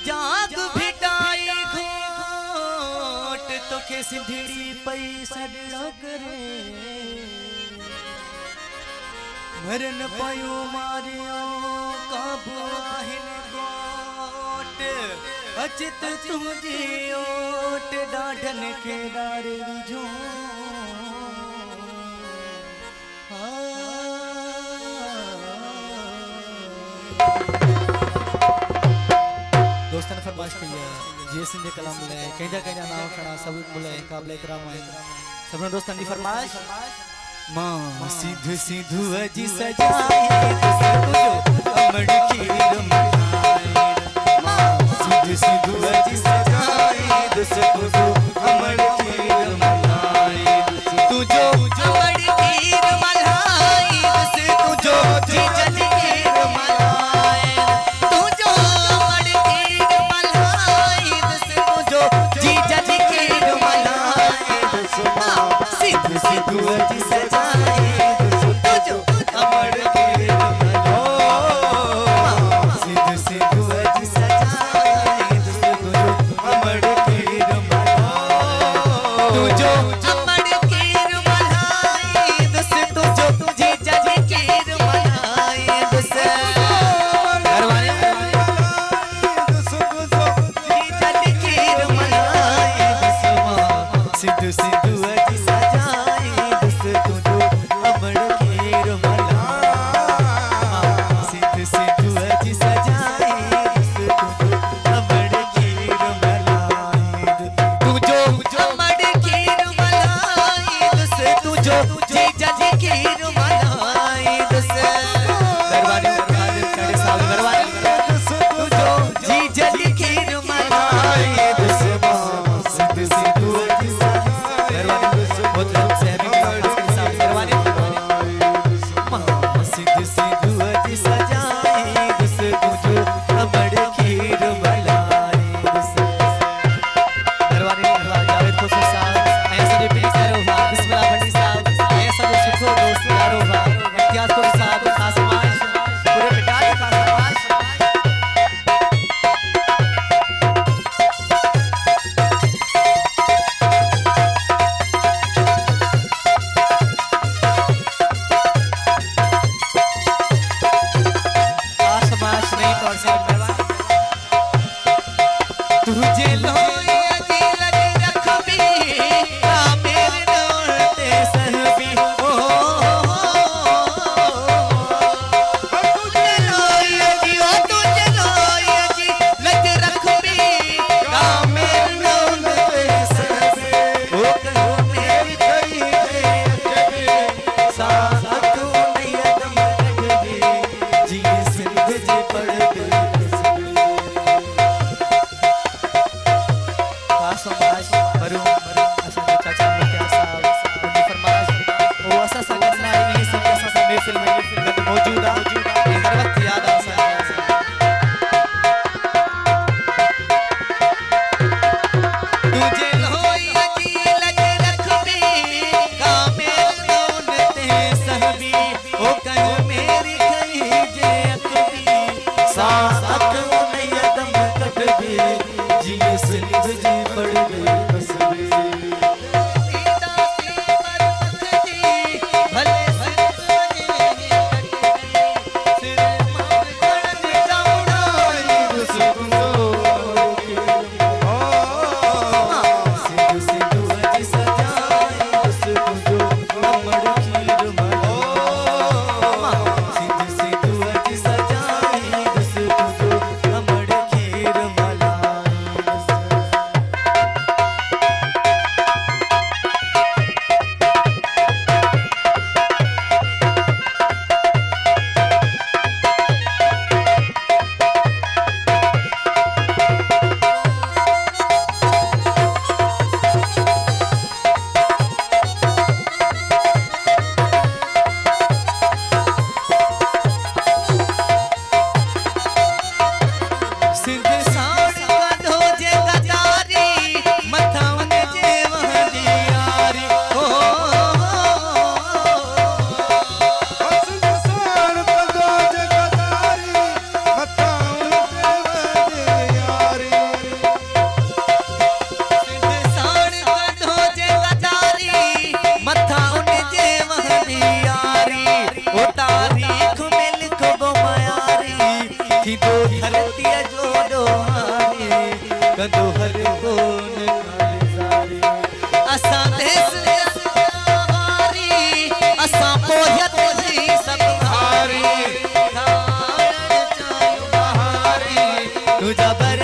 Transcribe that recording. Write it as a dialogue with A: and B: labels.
A: जाग भिटाई घोट तो के सिंधड़ी पैसा करे मरन पायो मारियो काबू आहिन गोट अचित तुझी ओट डाढ़न के डार विझो दोस्तन फरमाइश की है जी सिंधे कलाम बुले कहीं नाम खड़ा सब बुले काबिल इकराम है सब दोस्तन की फरमाइश मां सीधु सीधु अजी सजाए तुझो अमड़ खीर मलाई मां सीधु सीधु अजी सजाए तुझो अमड़ खीर मलाई तुझो अमड़ खीर मलाई तुझो जी जन खीर मलाई तुझो अमड़ खीर मलाई तुझो जी जन खीर मलाई सीधु सीधु अजी भक्ति जोड़ो हारे कंदो हर कोन काले असा देश हारी असा पोहत जी सब हारी धारण चायो बहारी तुझा बर